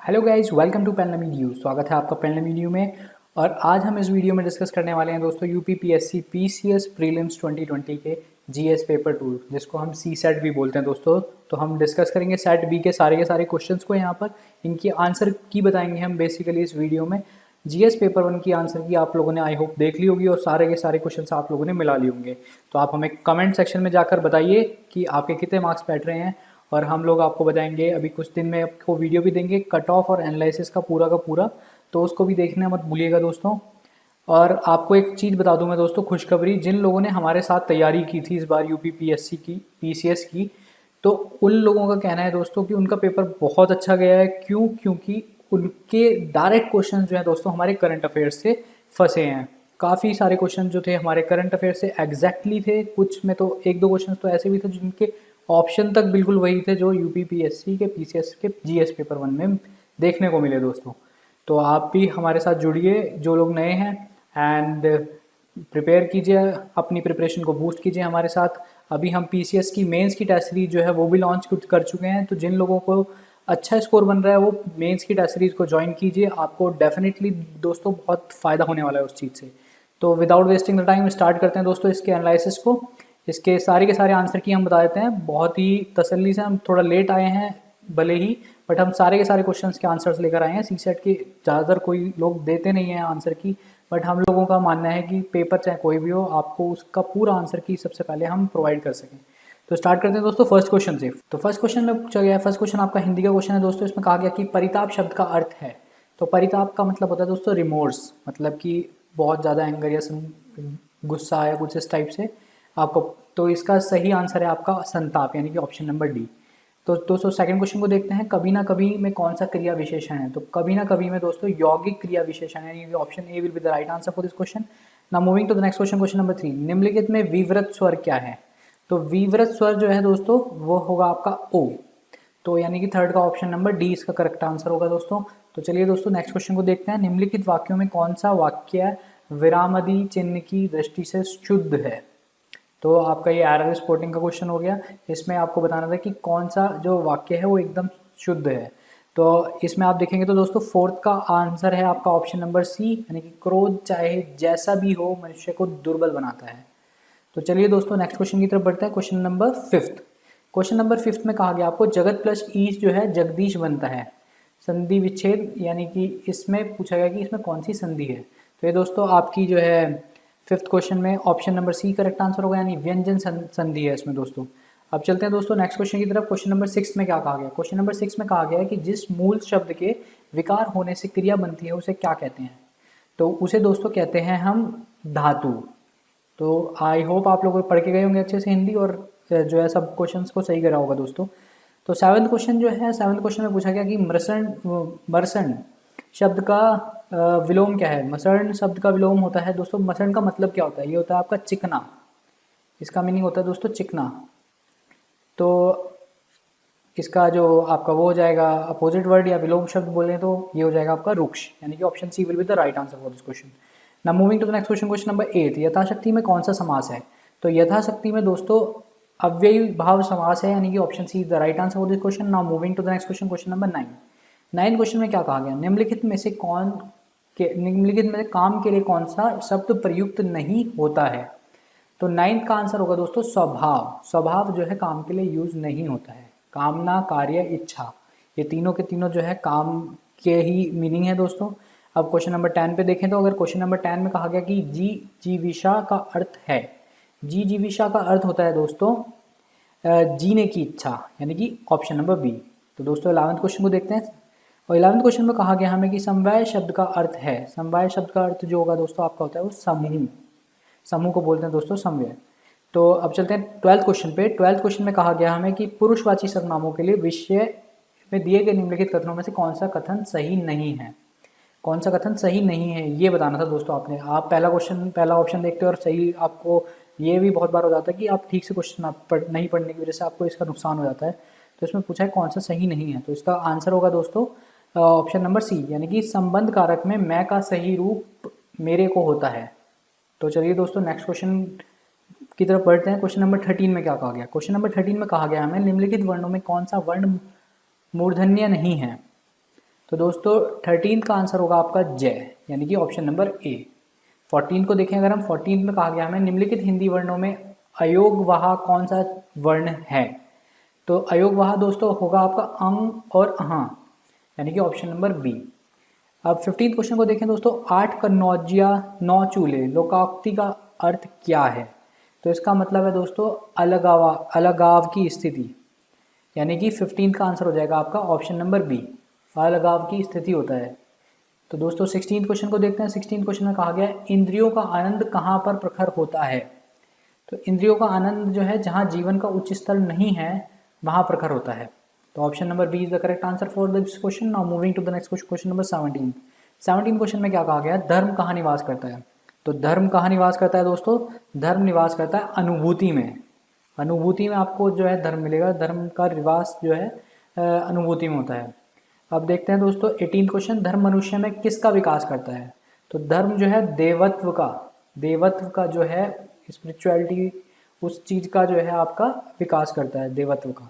Hello guys, welcome to पेनलम video. स्वागत है आपका पेनलम वीडियो में। और आज हम इस वीडियो में डिस्कस करने वाले हैं दोस्तों यूपीपीएससी पीसीएस प्रीलिम्स 2020 के जीएस पेपर 2, जिसको हम सी सेट भी बोलते हैं दोस्तों। तो हम डिस्कस करेंगे सेट बी के सारे क्वेश्चंस को यहाँ पर, इनकी आंसर की बताएंगे हम बेसिकली इस वीडियो में। जीएस पेपर 1 की आंसर की आप लोगों ने आई होप देख ली होगी और सारे के सारे क्वेश्चंस आप लोगों ने मिला लिए होंगे। तो आप हमें कमेंट सेक्शन में जाकर बताइए कि आपके कितने मार्क्स बैठ रहे हैं, और हम लोग आपको बताएंगे अभी कुछ दिन में आपको वीडियो भी देंगे कट ऑफ और एनालिसिस का पूरा, तो उसको भी देखना मत भूलिएगा दोस्तों। और आपको एक चीज़ बता दूं मैं दोस्तों, खुशखबरी, जिन लोगों ने हमारे साथ तैयारी की थी इस बार यूपीपीएससी की पीसीएस की, तो उन लोगों का कहना है दोस्तों कि उनका पेपर बहुत अच्छा गया है। क्योंकि उनके डायरेक्ट क्वेश्चन जो है दोस्तों हमारे करंट अफेयर्स से फंसे हैं। काफ़ी सारे क्वेश्चन जो थे हमारे करंट अफेयर से एग्जैक्टली थे, कुछ में तो एक दो क्वेश्चन तो ऐसे भी थे जिनके ऑप्शन तक बिल्कुल वही थे जो यूपीपीएससी के पीसीएस के जीएस पेपर 1 में देखने को मिले दोस्तों। तो आप भी हमारे साथ जुड़िए जो लोग नए हैं, एंड प्रिपेयर कीजिए, अपनी प्रिपरेशन को बूस्ट कीजिए हमारे साथ। अभी हम पीसीएस की मेंस की टेस्ट सीरीज जो है वो भी लॉन्च कर चुके हैं, तो जिन लोगों को अच्छा स्कोर बन रहा है वो मेंस की टेस्ट सीरीज को ज्वाइन कीजिए। आपको डेफिनेटली दोस्तों बहुत फ़ायदा होने वाला है उस चीज़ से। तो without wasting the time start करते हैं दोस्तों इसके एनालिसिस को। इसके सारे के सारे आंसर की हम बता देते हैं बहुत ही तसल्ली से। हम थोड़ा लेट आए हैं भले ही, बट हम सारे के सारे क्वेश्चंस के आंसर्स लेकर आए हैं। सी सेट के ज़्यादातर कोई लोग देते नहीं हैं आंसर की, बट हम लोगों का मानना है कि पेपर चाहे कोई भी हो, आपको उसका पूरा आंसर की सबसे पहले हम प्रोवाइड कर सकें। तो स्टार्ट करते हैं दोस्तों फर्स्ट क्वेश्चन से। तो फर्स्ट क्वेश्चन में पूछा गया है, फर्स्ट क्वेश्चन आपका हिंदी का क्वेश्चन है दोस्तों। इसमें कहा गया कि परिताप शब्द का अर्थ है। तो परिताप का मतलब होता है दोस्तों रिमोर्स, मतलब कि बहुत ज़्यादा एंगर या गुस्सा या कुछ इस टाइप से आपको। तो इसका सही आंसर है आपका संताप, यानी कि ऑप्शन नंबर डी। तो दोस्तों सेकंड क्वेश्चन को देखते हैं। कभी ना कभी में कौन सा क्रिया विशेषण है? तो कभी ना कभी में दोस्तों यौगिक क्रिया विशेषण है, यानी option A will be the right answer for this question. Now moving to the next question, question number 3। निम्नलिखित में विवृत स्वर क्या है? तो विवृत स्वर जो है दोस्तों वो होगा आपका ओ। तो यानी कि थर्ड का ऑप्शन नंबर डी इसका करेक्ट आंसर होगा दोस्तों। तो चलिए दोस्तों नेक्स्ट क्वेश्चन को देखते हैं। निम्नलिखित वाक्यों में कौन सा वाक्य विरामादि चिन्ह की दृष्टि से शुद्ध है? तो आपका ये एरर स्पॉटिंग का क्वेश्चन हो गया। इसमें आपको बताना था कि कौन सा जो वाक्य है वो एकदम शुद्ध है। तो इसमें आप देखेंगे तो दोस्तों फोर्थ का आंसर है आपका ऑप्शन नंबर सी, यानी कि क्रोध चाहे जैसा भी हो मनुष्य को दुर्बल बनाता है। तो चलिए दोस्तों नेक्स्ट क्वेश्चन की तरफ बढ़ते हैं। Question number fifth. Question number fifth में कहा गया आपको जगत प्लस ईश जो है जगदीश बनता है। संधि विच्छेद, यानी कि इसमें पूछा गया कि इसमें कौन सी संधि है। तो ये दोस्तों आपकी जो है फिफ्थ क्वेश्चन में option number C correct answer होगा, यानी व्यंजन संधि है इसमें दोस्तों। अब चलते हैं दोस्तों नेक्स्ट क्वेश्चन की तरफ। क्वेश्चन नंबर 6 में क्या कहा गया? क्वेश्चन नंबर 6 में कहा गया है कि जिस मूल शब्द के विकार होने से क्रिया बनती है उसे क्या कहते हैं? तो उसे दोस्तों कहते हैं हम धातु। तो आई होप आप लोग पढ़ के गए होंगे अच्छे से हिंदी, और जो है सब क्वेश्चंस को सही करा होगा दोस्तों। तो सेवन्थ क्वेश्चन जो है, सेवन्थ क्वेश्चन में पूछा गया कि मर्सण शब्द का विलोम क्या है? मसर्ण शब्द का विलोम होता है दोस्तों, मसर्ण का मतलब क्या होता है? ये होता है आपका चिकना। इसका मीनिंग होता है दोस्तों चिकना। तो इसका जो आपका वो हो जाएगा अपोजिट वर्ड या विलोम शब्द बोले तो ये हो जाएगा आपका रुक्ष, यानी कि option C will be the right answer for this question. Now moving to the next question, question number 8। यथाशक्ति में कौन सा समास है? तो यथाशक्ति में दोस्तों अव्ययी भाव समास है, यानी कि option C the right answer for this question. Now moving to the next question, question number 9। 9 question में क्या कहा गया? निम्नलिखित में से काम के लिए कौन सा शब्द प्रयुक्त नहीं होता है? तो 9th का आंसर होगा दोस्तों स्वभाव। स्वभाव जो है काम के लिए यूज नहीं होता है। कामना, कार्य, इच्छा, ये तीनों के तीनों जो है काम के ही मीनिंग है दोस्तों। अब क्वेश्चन नंबर 10 पे देखें तो अगर क्वेश्चन नंबर 10 में कहा गया कि जीविशा का अर्थ है, जीविशा का अर्थ होता है दोस्तों जीने की इच्छा, यानी कि ऑप्शन नंबर बी। तो दोस्तों 11th क्वेश्चन को देखते हैं। और 11th क्वेश्चन में कहा गया हमें कि समवाय शब्द का अर्थ है। समवाय शब्द का अर्थ जो होगा दोस्तों आपका होता है वो समूह। समूह को बोलते हैं दोस्तों समव्यय। तो अब चलते हैं 12th क्वेश्चन पे। 12th क्वेश्चन में कहा गया हमें कि पुरुषवाची सर्वनामों के लिए विषय में दिए गए निम्नलिखित कथनों में से कौन सा कथन सही नहीं है? कौन सा कथन सही नहीं है ये बताना था दोस्तों आपने। आप पहला ऑप्शन देखते हो और सही, आपको ये भी बहुत बार हो जाता है कि आप ठीक से क्वेश्चन नहीं पढ़ने की वजह से आपको इसका नुकसान हो जाता है। तो इसमें पूछा है कौन सा सही नहीं है, तो इसका आंसर होगा दोस्तों ऑप्शन नंबर सी, यानी कि संबंध कारक में मैं का सही रूप मेरे को होता है। तो चलिए दोस्तों नेक्स्ट क्वेश्चन की तरफ बढ़ते हैं। क्वेश्चन नंबर 13 में क्या कहा गया? क्वेश्चन नंबर 13 में कहा गया हमें निम्नलिखित वर्णों में कौन सा वर्ण मूर्धन्य नहीं है? तो दोस्तों 13 का आंसर होगा आपका जय, यानी कि ऑप्शन नंबर ए। 14 को देखें अगर हम, 14 में कहा गया हमें निम्नलिखित हिंदी वर्णों में अयोगवाह कौन सा वर्ण है। तो अयोगवाह दोस्तों होगा आपका अंग और अहाँ, यानी कि ऑप्शन नंबर बी। अब 15 क्वेश्चन को देखें दोस्तों, 8 कन्नौजिया 9 चूल्हे लोकोक्ति का अर्थ क्या है। तो इसका मतलब है दोस्तों अलगाव की स्थिति, यानी कि 15 का आंसर हो जाएगा आपका ऑप्शन नंबर बी, अलगाव की स्थिति होता है। तो दोस्तों 16 क्वेश्चन को देखते हैं। 16 क्वेश्चन में कहा गया है इंद्रियों का आनंद कहाँ पर प्रखर होता है। तो इंद्रियों का आनंद जो है जहाँ जीवन का उच्च स्तर नहीं है वहाँ प्रखर होता है। तो option number B is the correct answer for this question. Now moving to the next question number 17। 17 question में क्या कहा गया है, धर्म कहाँ निवास करता है। तो धर्म कहाँ निवास करता है दोस्तों, धर्म निवास करता है अनुभूति में। अनुभूति में आपको जो है धर्म मिलेगा, धर्म का निवास जो है अनुभूति में होता है। अब देखते हैं दोस्तों 18 क्वेश्चन, धर्म मनुष्य में किसका विकास करता है। तो धर्म जो है देवत्व का जो है स्पिरिचुअलिटी, उस चीज का जो है आपका विकास करता है, देवत्व का।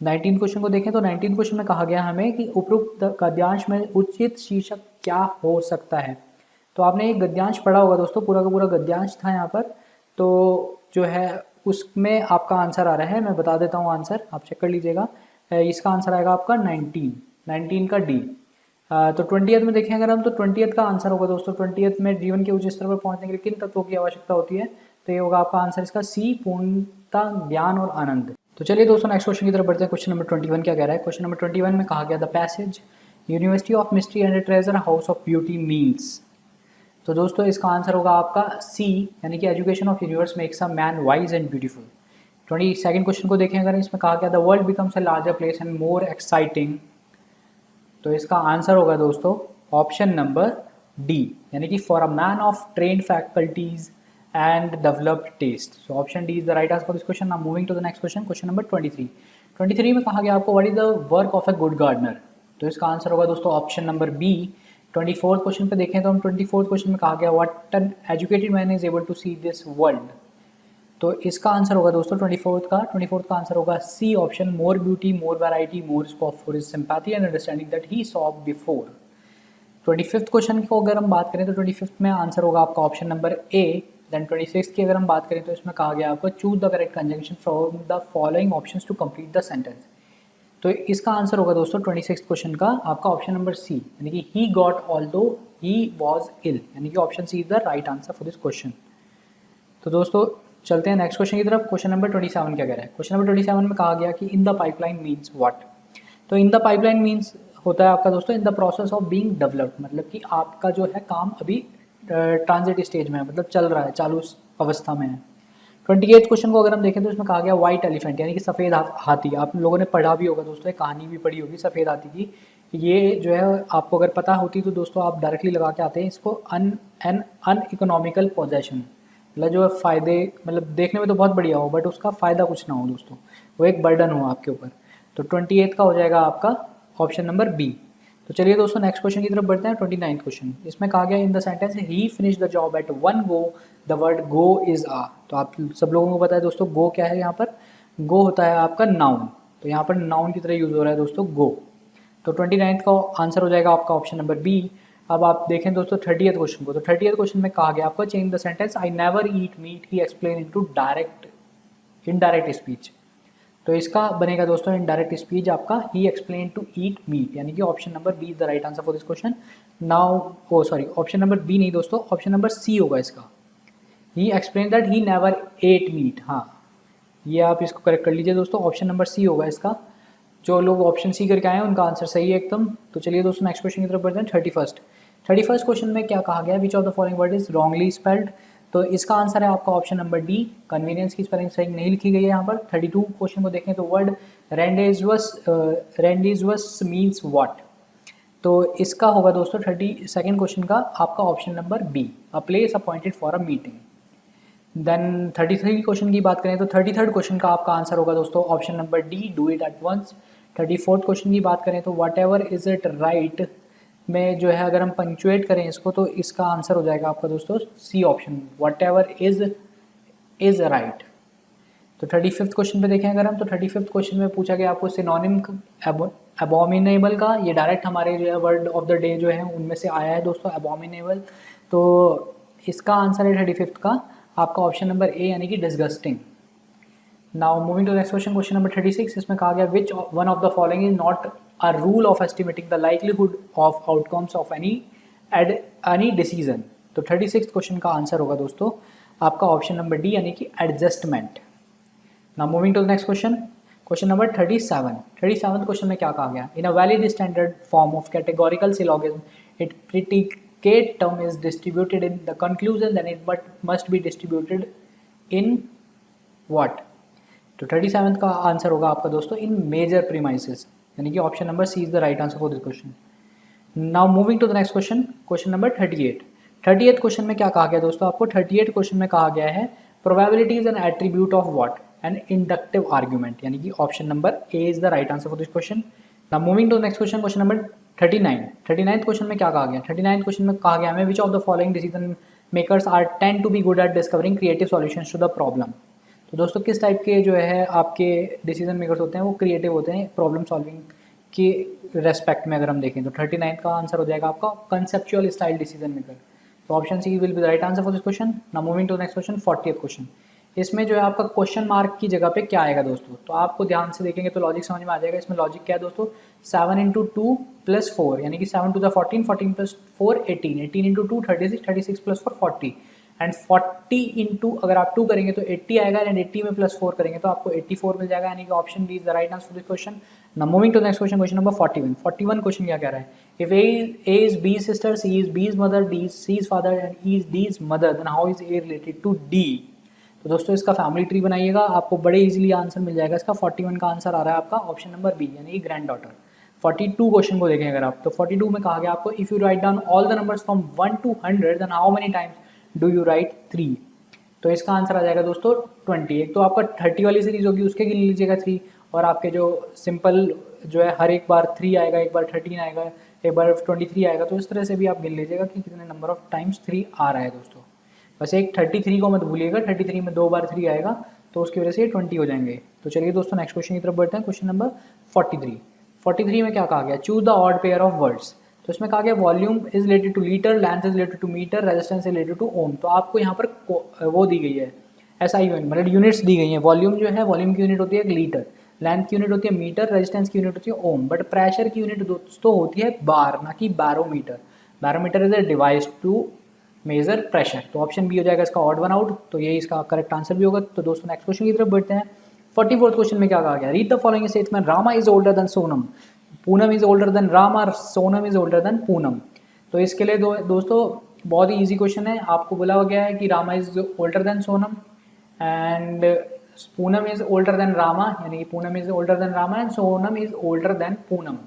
19 क्वेश्चन को देखें तो 19 क्वेश्चन में कहा गया हमें कि उपरोक्त गद्यांश में उचित शीर्षक क्या हो सकता है। तो आपने एक गद्यांश पढ़ा होगा दोस्तों, पूरा का पूरा गद्यांश था यहाँ पर। तो जो है उसमें आपका आंसर आ रहा है, मैं बता देता हूँ आंसर, आप चेक कर लीजिएगा। इसका आंसर आएगा आपका 19 का डी। तो 20th में देखें अगर हम, तो 20th का आंसर होगा दोस्तों, 20th में जीवन के उच्च स्तर पर पहुंचने के लिए किन तत्वों की आवश्यकता होती है। तो ये होगा आपका आंसर इसका सी, पूर्णता, ज्ञान और आनंद। तो चलिए दोस्तों नेक्स्ट क्वेश्चन की तरफ बढ़ते हैं। क्वेश्चन नंबर 21 क्या कह रहा है। क्वेश्चन नंबर 21 में कहा गया the passage university of mystery and treasure house of beauty means. तो दोस्तों इसका आंसर होगा आपका सी, यानी कि education of universe makes a man wise and beautiful. 22nd question को देखें अगर, इसमें कहा गया the world becomes a larger place and more exciting. तो इसका आंसर होगा दोस्तों ऑप्शन नंबर डी, यानी कि for a man of trained faculties and developed taste. So option D is the right answer for this question. Now moving to the next question, question number 23। 23 में कहा गया आपको what is the work of a good gardener. तो इसका answer होगा दोस्तों option number B. 24th question पे देखें तो हम 24th क्वेश्चन में कहा गया what an educated man is able to see this world. तो इसका आंसर होगा दोस्तों 24th का आंसर होगा C option, more beauty, more variety, more scope for his sympathy and understanding that he saw before. 25th question को अगर हम बात करें तो 25th में आंसर होगा आपका ऑप्शन नंबर ए। देन 26th की अगर हम बात करें तो इसमें कहा गया आपको choose the correct conjunction from the following options to complete the sentence. तो इसका आंसर होगा दोस्तों 26th क्वेश्चन का आपका ऑप्शन नंबर सी, यानी कि he got although he was ill, यानी कि option C is the right answer for this question. तो दोस्तों चलते हैं नेक्स्ट क्वेश्चन की तरफ। क्वेश्चन नंबर 27 क्या कह रहा है। क्वेश्चन नंबर 27 में कहा गया कि in the pipeline means what. तो इन द पाइपलाइन मीन्स होता है आपका दोस्तों in the process of being developed, मतलब कि आपका जो है काम अभी ट्रांजिट स्टेज में है, मतलब चल रहा है, चालू अवस्था में है। 28th क्वेश्चन को अगर हम देखें तो इसमें कहा गया व्हाइट एलिफेंट, यानी कि सफ़ेद हाथी। आप लोगों ने पढ़ा भी होगा दोस्तों, एक कहानी भी पढ़ी होगी सफ़ेद हाथी की। ये जो है आपको अगर पता होती तो दोस्तों आप डायरेक्टली लगा के आते हैं इसको एन अनइकोनॉमिकल पोजेशन, मतलब जो फ़ायदे, मतलब देखने में तो बहुत बढ़िया हो बट उसका फ़ायदा कुछ ना हो दोस्तों, वो एक बर्डन हो आपके ऊपर। तो 28th का हो जाएगा आपका ऑप्शन नंबर बी। तो चलिए दोस्तों नेक्स्ट क्वेश्चन की तरफ बढ़ते हैं। 29th क्वेश्चन, इसमें कहा गया in the sentence he finish the job at one go the word go is आ। तो आप सब लोगों को पता है दोस्तों गो क्या है, यहाँ पर गो होता है आपका नाउन, तो यहाँ पर नाउन की तरह यूज हो रहा है दोस्तों गो। तो 29th का आंसर हो जाएगा आपका ऑप्शन नंबर बी। अब आप देखें दोस्तों 30th क्वेश्चन को, तो 30th क्वेश्चन में कहा गया आपको change the sentence I never eat meat he explain into indirect speech. तो इसका बनेगा दोस्तों इनडायरेक्ट स्पीच आपका he explain to eat meat, यानी कि option number B is the right answer for this question. Now oh sorry, option number B नहीं दोस्तों, option number C होगा इसका, he explain that he never ate meat. हाँ, ये आप इसको करेक्ट कर लीजिए दोस्तों, ऑप्शन नंबर सी होगा इसका। जो लोग ऑप्शन सी करके आए हैं उनका आंसर सही है एकदम। तो चलिए दोस्तों नेक्स्ट क्वेश्चन की तरफ बढ़ते हैं। 31st क्वेश्चन में क्या कहा गया, which of the following word is wrongly spelled. तो इसका आंसर है आपका ऑप्शन नंबर डी, कन्वीनियंस की स्पेलिंग सही नहीं लिखी गई है यहाँ पर। 32 क्वेश्चन को देखें तो वर्ड रेंडिजवस मीन्स व्हाट। तो इसका होगा दोस्तों 32nd क्वेश्चन का आपका option number B, a place appointed for a meeting. Then 33 question की बात करें तो 33rd क्वेश्चन का आपका आंसर होगा दोस्तों option number D, do it at once. 34th question की बात करें तो whatever is it right में जो है अगर हम पंक्चुएट करें इसको तो इसका आंसर हो जाएगा आपका दोस्तों C option, whatever is right. तो 35th क्वेश्चन पे देखें अगर हम, तो 35th क्वेश्चन में पूछा गया आपको सिनोनिम अबॉमिनेबल का, ये डायरेक्ट हमारे जो है वर्ड ऑफ द डे जो है उनमें से आया है दोस्तों, अबॉमिनेबल। तो इसका आंसर है 35th का आपका ऑप्शन नंबर ए यानी कि disgusting. Now moving to next question, question number 36, इसमें कहा गया which one of the following is not a rule of estimating the likelihood of outcomes of any decision. तो 36 question का answer होगा दोस्तों आपका ऑप्शन नंबर डी यानी कि adjustment. Now moving to the next question, question number 37। 37 question में क्या कहा गया, in a valid standard form of categorical syllogism it predicate term is distributed in the conclusion then it but must be distributed in what. तो 37 का answer होगा आपका दोस्तों इन major premises, यानी कि option number C is the right answer for this question. Now moving to the next question, question number 38। 38 question में क्या कहा गया दोस्तों आपको, 38 क्वेश्चन में कहा गया है probability is an attribute of what, an inductive argument, यानी कि option number A is the right answer for this question. Now moving to the next question, question number 39। 39 question में क्या कहा गया, 39 क्वेश्चन में कहा गया हमें which of the following decision makers are tend to be good at discovering creative solutions to the problem. तो दोस्तों किस टाइप के जो है आपके डिसीजन मेकर्स होते हैं वो क्रिएटिव होते हैं प्रॉब्लम सॉल्विंग के रेस्पेक्ट में। अगर हम देखें तो 39 का आंसर हो जाएगा आपका कंसेप्चुअल स्टाइल डिसीजन मेकर। तो option C will be the right answer for this question. Now moving to next question, 40th question. इसमें जो है आपका क्वेश्चन मार्क की जगह पे क्या आएगा दोस्तों, तो आपको ध्यान से देखेंगे तो लॉजिक समझ में आ जाएगा। इसमें लॉजिक क्या है दोस्तों, 7 × 2 + 4 यानी कि 7 × 14, 14 + 4 18, 18 × 2 36, 36 + 4 40 एंड 40 इंटू अगर आप 2 करेंगे तो 80 आएगा एंड 80 में +4 करेंगे तो आपको 84 मिल जाएगा, यानी कि option D is the right answer for this question. Now moving to next question, question number 41। 41 question क्या कह रहा है, if A is B's sister, C is B's mother, D is C's father and E is D's mother, then how is A related to D। तो दोस्तों इसका family tree बनाइएगा, आपको बड़े इजीली आंसर मिल जाएगा इसका। 41 का आंसर आ रहा है आपका ऑप्शन नंबर बी यानी कि ग्रैंड डॉटर। 42 क्वेश्चन को देखें अगर आप, तो 42 में कहा गया आपको if you write down all the numbers from 1 to 100 then how many times do you write 3। तो इसका आंसर आ जाएगा दोस्तों 20। एक तो आपका 30 वाली सीरीज होगी उसके गिन लीजिएगा 3, और आपके जो सिंपल जो है हर एक बार 3 आएगा, एक बार 13 आएगा, एक बार 23 आएगा। तो इस तरह से भी आप गिन लीजिएगा कि कितने नंबर ऑफ टाइम्स 3 आ रहा है दोस्तों। बस एक 33 को मत भूलिएगा, 33 में 2 बार 3 आएगा तो उसकी वजह से ये 20 हो जाएंगे। तो चलिए दोस्तों नेक्स्ट क्वेश्चन की तरफ बढ़ते हैं, क्वेश्चन नंबर 43। 43 में क्या कहा गया, choose the odd pair of words. तो इसमें कहा गया volume is related to litre, length is related to metre, resistance is related to ohm. तो आपको यहाँ पर वो दी गई है SI यूनिट, मतलब यूनिट्स दी गई हैं। वॉल्यूम जो है वॉल्यूम की यूनिट होती है लीटर, लेंथ की यूनिट होती है मीटर, रेजिस्टेंस की यूनिट होती है ओम, बट प्रेशर की यूनिट दोस्तों होती है बार, ना कि barometer. Barometer is a device to measure pressure. तो ऑप्शन बी हो जाएगा इसका ऑड वन आउट, तो ये इसका करेक्ट आंसर भी होगा। तो दोस्तों नेक्स्ट क्वेश्चन की तरफ बढ़ते हैं। 44th क्वेश्चन में क्या कहा गया, read the following statement, Rama is older than Sonam, Poonam is older than Rama, Sonam is older than Poonam. तो इसके लिए दोस्तों बहुत ही ईजी क्वेश्चन है। आपको बोला गया है कि Rama is older than Sonam and Poonam is older than Rama, यानी कि Poonam is older than Rama and Sonam is older than Poonam.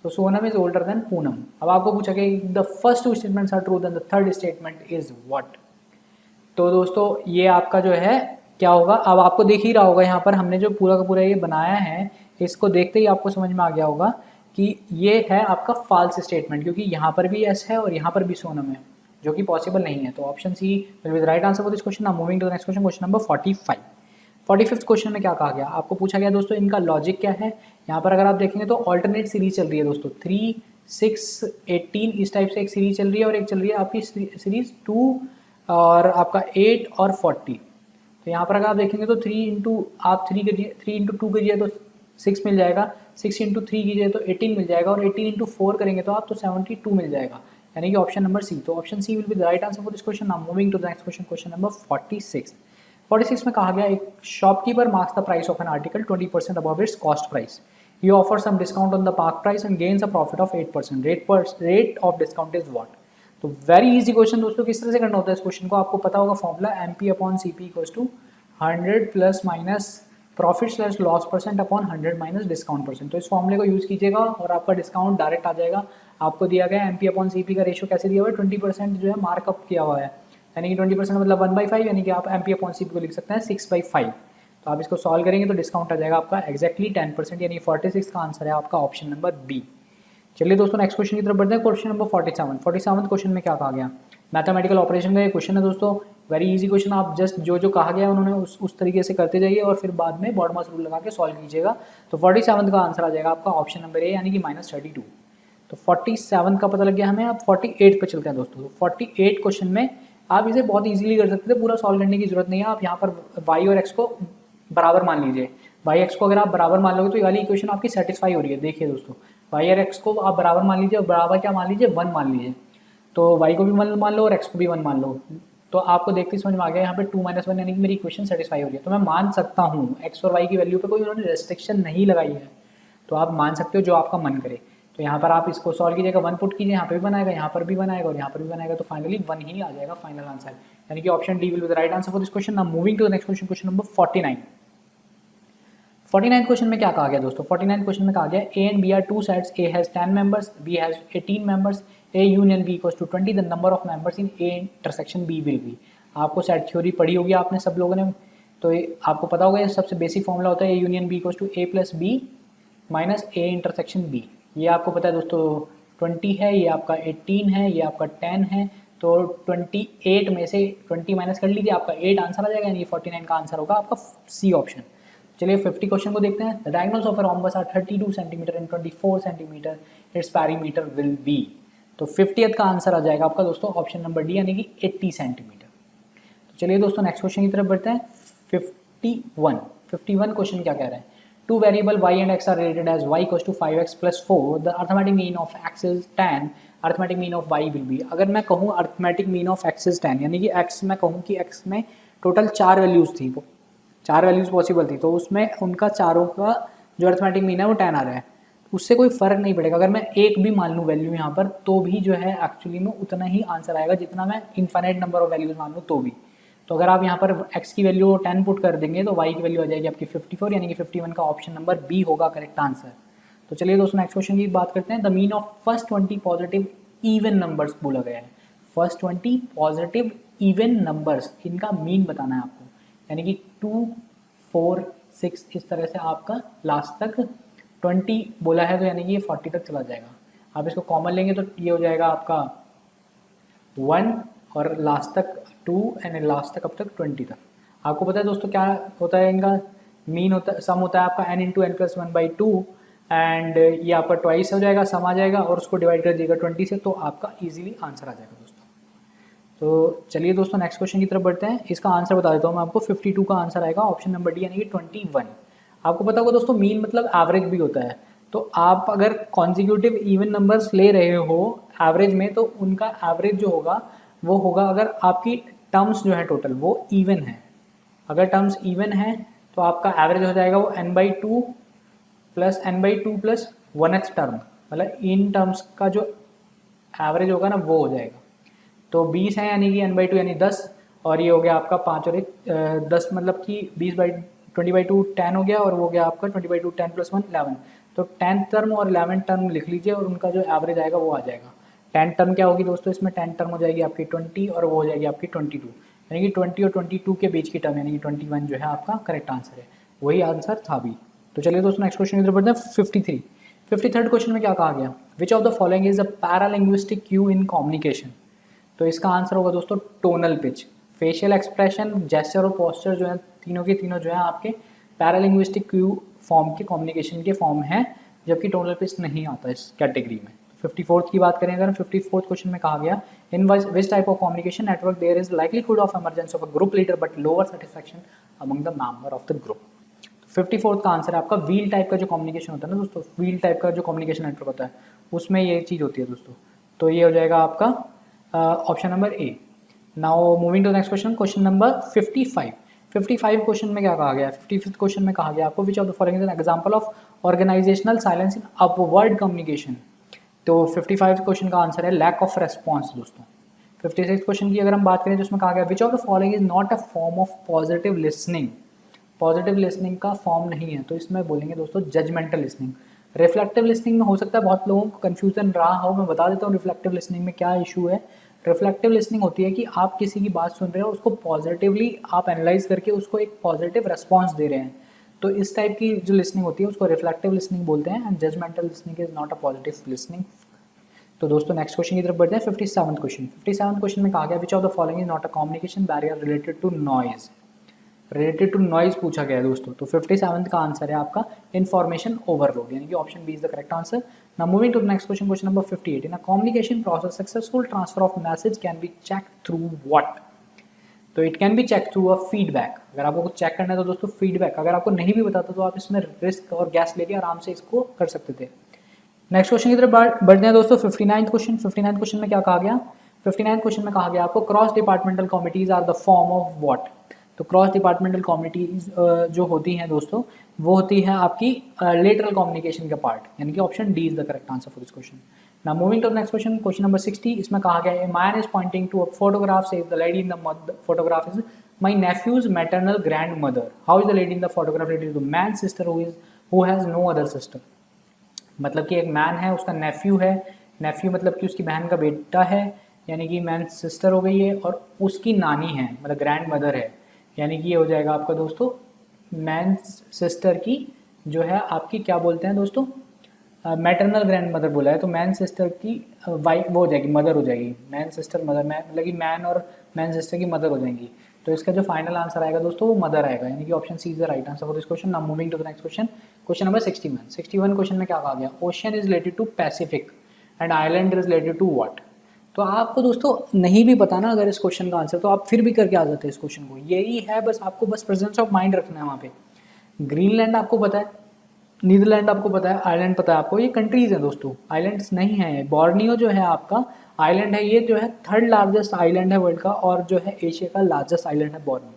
तो Sonam is older than Poonam. अब आपको पूछा गया the first 2 statements are true then the third statement is what. तो दोस्तों ये आपका जो है क्या होगा, अब आपको देख ही रहा होगा यहाँ पर हमने जो पूरा का पूरा ये बनाया है, इसको देखते ही आपको समझ में आ गया होगा कि ये है आपका फॉल्स स्टेटमेंट, क्योंकि यहाँ पर भी एस है और यहाँ पर भी सोनम है, जो कि पॉसिबल नहीं है। तो option C will be the right answer for this question. Now moving to the next question, question number 45। 45th question में क्या कहा गया, आपको पूछा गया दोस्तों इनका लॉजिक क्या है। यहाँ पर अगर आप देखेंगे तो ऑल्टरनेट सीरीज चल रही है दोस्तों, 3, 6, 18 इस टाइप से एक सीरीज चल रही है, और एक चल रही है आपकी सीरीज 2 और आपका 8 और 40। तो यहाँ पर अगर आप देखेंगे तो 3 इंटू आप 3 करिए, 3 इंटू 2 करिए तो 6 मिल जाएगा, 6 इंटू 3 कीजिए तो 18 मिल जाएगा, और 18 इंटू 4 करेंगे तो आप तो 72 मिल जाएगा, यानी कि ऑप्शन नंबर सी। तो option C will be the right answer for this question. Now moving to the next question, question number 46। 46 में कहा गया एक shopkeeper marks the price of an article 20% above its cost price, he offer some discount on the mark price and gains a profit of 8%, rate of discount is what. तो very easy question दोस्तों, किस तरह से करना होता है इस question को, आपको पता होगा formula MP/CP equals to 100 plus minus profit slash loss percent upon 100 minus discount percent. तो इस फॉर्मूले को यूज कीजिएगा और आपका डिस्काउंट डायरेक्ट आ जाएगा। आपको दिया गया MP/CP का रेशियो कैसे दिया हुआ है, 20% जो है मार्कअप किया हुआ है, यानी कि 20% मतलब 1/5, यानी कि आप MP/CP को लिख सकते हैं 6/5। तो आप इसको सॉल्व करेंगे तो डिस्काउंट आ जाएगा आपका एक्जैक्टली 10%, यानी 46 का आंसर है आपका ऑप्शन नंबर बी। चलिए दोस्तों नेक्स्ट क्वेश्चन की तरफ बढ़ते हैं, क्वेश्चन नंबर 47। 47 क्वेश्चन में क्या कहा गया, मैथमेटिकल ऑपरेशन का ये क्वेश्चन है दोस्तों। वेरी इजी क्वेश्चन, आप जस्ट जो जो कहा गया उन्होंने उस तरीके से करते जाइए और फिर बाद में बॉडमास रूल लगा के सॉल्व कीजिएगा। तो 47 का आंसर आ जाएगा आपका ऑप्शन नंबर ए यानी कि -32। तो 47 का पता लग गया हमें। अब 48 पे चलते हैं दोस्तों। तो 48 क्वेश्चन में आप इसे बहुत इजीली कर सकते थे, पूरा सॉल्व करने की जरूरत नहीं है। आप यहाँ पर वाई और एक्स को बराबर मान लीजिए। वाई एक्स को अगर आप बराबर मान लोगे तो ये वाली इक्वेशन आपकी सेटिस्फाई हो रही है। देखिए दोस्तों, वाई और एक्स को आप बराबर मान लीजिए और बराबर क्या मान लीजिए, 1 मान लीजिए। तो वाई को भी 1 मान लो और एक्स को भी 1 मान लो। तो आपको देखते ही समझ में आ गया यहाँ पे 2 - 1 यानी कि मेरी इक्वेशन सेटिस्फाई हो रही है। तो मैं मान सकता हूँ एक्स और वाई की वैल्यू पे कोई उन्होंने रेस्ट्रिक्शन नहीं लगाई है, तो आप मान सकते हो जो आपका मन करे। तो यहाँ पर आप इसको सॉल्व कीजिएगा, 1 पुट कीजिए, यहाँ पे भी बनाएगा, यहाँ पर भी बनाएगा और यहाँ पर भी बनाएगा। तो फाइनली 1 ही आ जाएगा फाइनल आंसर, यानी कि option D will be the right answer for this question. Now moving to the next question, question number 49। 49 question में क्या कहा गया दोस्तों? 49 क्वेश्चन में कहा गया A and B are two sets, A has 10 members, B has 18 members, A union B equals to 20, the number of members in A intersection B will be. आपको set theory पढ़ी होगी आपने सब लोगों ने, तो आपको पता होगा ये सबसे बेसिक फॉर्मूला होता है A union B equals to A plus B minus A intersection B. ये आपको पता है दोस्तों 20 है, ये आपका 18 है, ये आपका 10 है। तो 28 में से 20 माइनस कर लीजिए, आपका 8 आंसर आ जाएगा, यानी 49 का आंसर होगा आपका सी ऑप्शन। चलिए 50 क्वेश्चन को देखते हैं। The diagonals of a rhombus are 32 centimetre and 24 centimetre, its perimeter will be. तो 50th का आंसर आ जाएगा आपका दोस्तों ऑप्शन नंबर डी यानी कि 80 सेंटीमीटर। तो चलिए दोस्तों नेक्स्ट क्वेश्चन की तरफ बढ़ते हैं। 51 क्वेश्चन क्या कह रहे हैं? Two variable y and x are rated as y equals to 5x plus 4, the arithmetic mean of x is 10, arithmetic mean of y will be। अगर मैं कहूँ arithmetic mean of x is 10 यानी कि x मैं कहूँ कि x में total 4 values थी, 4 वैल्यूज़ पॉसिबल थी, तो उसमें उनका चारों का जो अर्थमेटिक मीन है वो 10 आ रहा है। उससे कोई फ़र्क नहीं पड़ेगा, अगर मैं एक भी मान लूँ वैल्यू यहाँ पर तो भी जो है एक्चुअली में उतना ही आंसर आएगा जितना मैं इन्फाइनाइट नंबर ऑफ वैल्यूज़ मान लूँ तो भी। तो अगर आप यहाँ पर x की वैल्यू 10 पुट कर देंगे तो y की वैल्यू आ जाएगी आपकी 54 यानी कि 51 का ऑप्शन नंबर बी होगा करेक्ट आंसर। तो चलिए दोस्तों नेक्स्ट क्वेश्चन की बात करते हैं। The mean of first 20 positive even numbers बोला गया है। फर्स्ट 20 पॉजिटिव इवन नंबर्स, इनका मीन बताना है आपको, यानी कि 2, 4, 6 इस तरह से आपका लास्ट तक 20 बोला है तो यानी कि ये 40 तक चला जाएगा। आप इसको कॉमन लेंगे तो ये हो जाएगा आपका 1 और लास्ट तक 2 एंड लास्ट तक अब तक 20 तक। आपको पता है दोस्तों क्या होता है इनका मीन होता है, सम होता है आपका n इंटू n+1/2 एंड ये आपका ट्वाइस हो जाएगा, सम आ जाएगा और उसको डिवाइड कर दीजिएगा 20 से, तो आपका इजीली आंसर आ जाएगा दोस्तों। तो चलिए दोस्तों नेक्स्ट क्वेश्चन की तरफ बढ़ते हैं। इसका आंसर बता देता हूँ मैं आपको, 52 का आंसर आएगा ऑप्शन नंबर डी यानी कि 21। आपको पता होगा दोस्तों मीन मतलब एवरेज भी होता है, तो आप अगर कॉन्जिक्यूटिव इवन नंबर्स ले रहे हो एवरेज में तो उनका एवरेज जो होगा वो होगा अगर आपकी टर्म्स जो है टोटल वो इवन है। अगर टर्म्स इवन है तो आपका एवरेज हो जाएगा वो n/2 plus n/2 plus 1th term, मतलब इन टर्म्स का जो एवरेज होगा ना वो हो जाएगा। तो 20 है यानी कि n/2 यानी 10 और ये हो गया आपका 5 और 1 10, मतलब कि 20/2 10 हो गया और वो हो गया आपका 20/2 10 + 1 11। तो 10th टर्म और 11th टर्म लिख लीजिए और उनका जो एवरेज आएगा वो आ जाएगा। 10 टर्म क्या होगी दोस्तों, इसमें 10 टर्म हो जाएगी आपकी 20 और वो हो जाएगी आपकी 22, यानी कि 20 और 22 के बीच की टर्म यानी कि 21 जो है आपका करेक्ट आंसर है, वही आंसर था भी। तो चलिए दोस्तों नेक्स्ट क्वेश्चन की तरफ बढ़ते हैं। 53rd क्वेश्चन में क्या कहा गया? Which of the following is the paralinguistic Q in communication? तो इसका आंसर होगा दोस्तों tonal pitch. Facial expression, gesture और पोस्चर जो है तीनों के तीनों जो है आपके पैरालिंग्विस्टिक क्यू फॉर्म के कम्युनिकेशन के फॉर्म है, जबकि टोनल पिच नहीं आता इस कैटेगरी में। 54th की बात करें अगर 54th क्वेश्चन में कहा गया in which type of communication network there is likelihood of emergence of a group leader but lower satisfaction among the member of the group. 54th का आंसर है आपका व्हील टाइप का जो कम्युनिकेशन होता है ना दोस्तों, व्हील टाइप का जो कम्युनिकेशन नेटवर्क होता है उसमें ये चीज़ होती है दोस्तों। तो ये हो जाएगा आपका option number A. Now moving to next question, question number 55 question में क्या कहा गया? 55th क्वेश्चन में कहा गया आपको which of the following is an example of organisational silence in upward communication? तो 55 क्वेश्चन का आंसर है लैक ऑफ रेस्पॉन्स दोस्तों। 56 क्वेश्चन की अगर हम बात करें तो उसमें कहा गया which of the following is not a form of positive listening? Positive listening का फॉर्म नहीं है, तो इसमें बोलेंगे दोस्तों जजमेंटल लिसनिंग। रिफ्लेक्टिव लिसनिंग में हो सकता है बहुत लोगों को कन्फ्यूजन रहा हो, मैं बता देता हूँ रिफ्लेक्टिव लिसनिंग में क्या इशू है। रिफ्लेक्टिव लिसनिंग होती है कि आप किसी की बात सुन रहे हो, उसको पॉजिटिवली आप एनालाइज करके उसको एक पॉजिटिव रेस्पॉन्स दे रहे हैं, तो इस टाइप की जो लिसनिंग होती है उसको रिफ्लेक्टिव लिसनिंग बोलते हैं। And judgmental listening is not a positive listening. तो दोस्तों नेक्स्ट क्वेश्चन की तरफ बढ़ते हैं। 57th question. 57th क्वेश्चन में कहा गया which of the following is not a communication barrier related to noise. Related to noise पूछा गया है दोस्तों। तो 57th का आंसर है आपका इन्फॉर्मेशन ओवरलोड, यानी कि option B is the correct answer. Now moving to the next question, question number 58। In a communication process successful transfer of message can be check through what. तो it can be check through a feedback. अगर आपको कुछ check करना है तो दोस्तों feedback, अगर आपको नहीं भी बताता तो आप इसमें रिस्क और गैस लेके आराम से इसको कर सकते थे। नेक्स्ट क्वेश्चन की तरफ बढ़ते हैं दोस्तों। 59th question. 59th क्वेश्चन में क्या कहा गया? 59th क्वेश्चन में कहा गया आपको cross departmental committees are the form of what. तो क्रॉस डिपार्टमेंटल कमिटीज जो होती हैं दोस्तों, वो होती है आपकी लेटरल कम्युनिकेशन का पार्ट, यानी कि option D is the correct answer for this question. Now moving to the next question, question number 60। इसमें कहा गया है man is pointing to a photograph, says the lady in the photograph is my nephew's maternal grandmother. How is the lady in the photograph related to man sister who has no other sister. मतलब कि एक man है, उसका नेफ्यू है, नेफ्यू मतलब कि उसकी बहन का बेटा है, यानी कि मैन सिस्टर हो गई है, और उसकी नानी है मतलब ग्रैंड मदर है, यानी कि ये हो जाएगा आपका दोस्तों मैन सिस्टर की जो है आपकी क्या बोलते हैं दोस्तों, मैटरनल ग्रैंड मदर बोला है, तो मैन सिस्टर की वाइफ वो हो जाएगी, मदर हो जाएगी। मैन सिस्टर मदर, मतलब कि मैन और मैन सिस्टर की मदर हो जाएंगी। तो इसका जो फाइनल आंसर आएगा दोस्तों वो मदर आएगा, यानी कि option C is the right answer for this question. Now moving to the next question, question number 61। 61 question में क्या कहा गया? Ocean is related to Pacific and island is related to what. तो आपको दोस्तों नहीं भी पता ना अगर इस क्वेश्चन का आंसर, तो आप फिर भी करके आ जाते हैं इस क्वेश्चन को। यही है बस, आपको बस प्रेजेंस ऑफ माइंड रखना है वहाँ पे। ग्रीनलैंड आपको पता है, नीदरलैंड आपको पता है, आइलैंड पता है आपको, ये कंट्रीज हैं दोस्तों, आइलैंड्स नहीं है। बॉर्नियो जो है आपका आइलैंड है, ये जो है थर्ड लार्जेस्ट आइलैंड है वर्ल्ड का, और जो है एशिया का लार्जेस्ट आइलैंड है बॉर्नियो।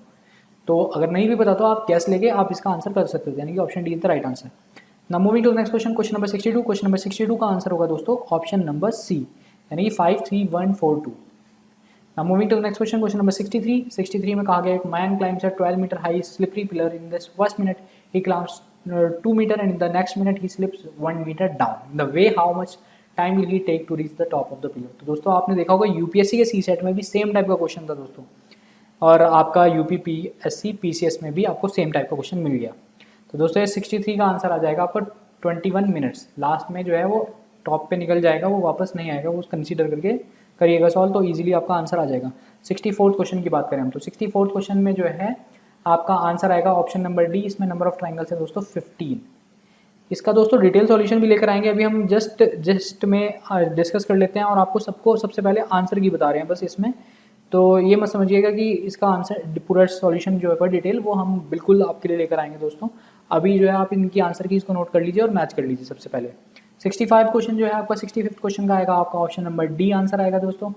तो अगर नहीं भी पता तो आप गैस लेके आप इसका आंसर कर सकते हो, यानी कि option D is the right answer. Now moving to next question, question number 62। Question number 62 का आंसर होगा दोस्तों ऑप्शन नंबर सी, यानी कि 53142। Now moving to next question, question number 63। 63 में कहा गया एक man climbs a 12 metre high slippery pillar. In this first minute ही climbs 2 meter and in the next minute he slips 1 meter down. In the way how much time will he take to reach the top of the pillar। तो दोस्तों आपने देखा होगा UPSC के सी set में भी same type का question था दोस्तों, और आपका यूपीपीएससी पीसीएस में भी आपको सेम टाइप का क्वेश्चन मिल गया। तो दोस्तों ये 63 का आंसर आ जाएगा आपका 21 मिनट्स। लास्ट में जो है वो टॉप पे निकल जाएगा, वो वापस नहीं आएगा, वो कंसीडर करके करिएगा सॉल्व, तो ईजिली आपका आंसर आ जाएगा। 64th क्वेश्चन की बात करें हम, तो 64th क्वेश्चन में जो है आपका आंसर आएगा ऑप्शन नंबर डी। इसमें नंबर ऑफ ट्राइंगल्स है दोस्तों 15। इसका दोस्तों डिटेल सॉल्यूशन भी लेकर आएंगे, अभी हम जस्ट में डिस्कस कर लेते हैं, और आपको सबको सबसे पहले आंसर की बता रहे हैं बस इसमें। तो ये मत समझिएगा कि इसका आंसर पूरा सॉल्यूशन जो है डिटेल वो हम बिल्कुल आपके लिए लेकर आएंगे दोस्तों। अभी जो है आप इनकी आंसर की इसको नोट कर लीजिए और मैच कर लीजिए सबसे पहले। 65 क्वेश्चन जो है आपका 65th क्वेश्चन का आएगा आपका ऑप्शन नंबर डी आंसर आएगा दोस्तों।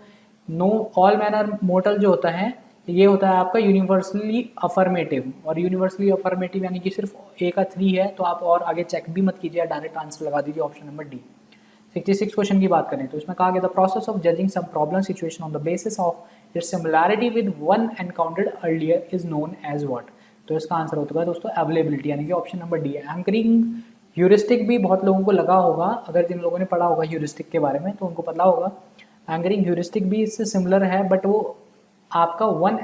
No all man are mortal जो होता है ये होता है आपका यूनिवर्सली अफर्मेटिव, और यूनिवर्सली अफर्मेटिव यानी कि सिर्फ ए का 3 है, तो आप और आगे चेक भी मत कीजिए, डायरेक्ट आंसर लगा दीजिए ऑप्शन नंबर डी। 66 क्वेश्चन की बात करें तो इसमें कहा गया the process of judging some problem situation on the basis of its similarity with one encountered earlier is known as what. तो इसका आंसर होता है दोस्तों अवेलेबिलिटी, यानी कि ऑप्शन नंबर डी है। एंकरिंग ह्यूरिस्टिक भी बहुत लोगों को लगा होगा, अगर जिन लोगों ने पढ़ा होगा ह्यूरिस्टिक के बारे में तो उनको पता होगा। एंकरिंग ह्यूरिस्टिक भी इससे सिमिलर है, बट वो आपका वन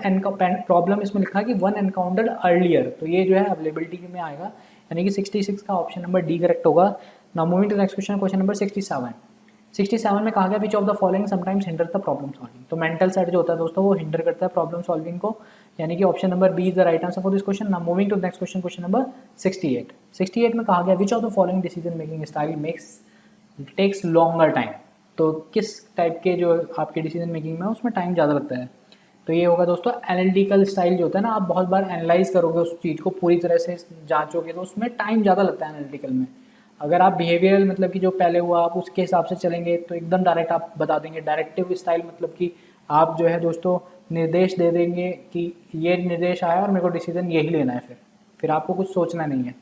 प्रॉब्लम इसमें लिखा है कि वन एनकाउंटर्ड अर्लियर, तो ये जो है अवेलेबिलिटी में आएगा, यानी कि 66 का ऑप्शन नंबर डी करेक्ट होगा। Now moving to next question, question number 67। 67 में कहा गया which of the following sometimes hinder the problem solving. तो मेंटल साइड जो होता है दोस्तों वो हिंडर करता है प्रॉब्लम सॉल्विंग को, यानी कि option number B is the right answer for this question. Now moving to next question, question number 68। 68 में कहा गया which of the following decision making style takes longer time. तो किस टाइप के जो आपके डिसीजन मेकिंग में उसमें टाइम ज़्यादा लगता है, तो ये होगा दोस्तों एनालिटिकल स्टाइल जो होता है ना, आप बहुत बार एनालाइज करोगे उस चीज़ को पूरी तरह से जांचोगे तो उसमें टाइम ज़्यादा लगता है एनालिटिकल में। अगर आप बिहेवियरल मतलब कि जो पहले हुआ आप उसके हिसाब से चलेंगे तो एकदम डायरेक्ट आप बता देंगे। डायरेक्टिव स्टाइल मतलब कि आप जो है दोस्तों निर्देश दे देंगे कि ये निर्देश आया और मेरे को डिसीजन यही लेना है, फिर आपको कुछ सोचना नहीं है।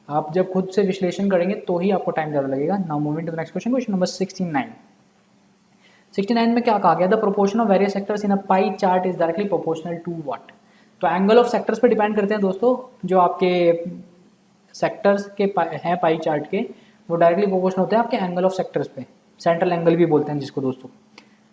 आप जब खुद से विश्लेषण करेंगे तो ही आपको टाइम ज़्यादा लगेगा। Now moving to the next question, question number 69। 69 में क्या कहा गया the proportion of various sectors in a pie chart is directly proportional to what. तो एंगल ऑफ सेक्टर्स पे डिपेंड करते हैं दोस्तों, जो आपके सेक्टर्स के हैं पाई चार्ट के वो डायरेक्टली प्रोपोर्शनल होते हैं आपके एंगल ऑफ सेक्टर्स पे, सेंट्रल एंगल भी बोलते हैं जिसको दोस्तों।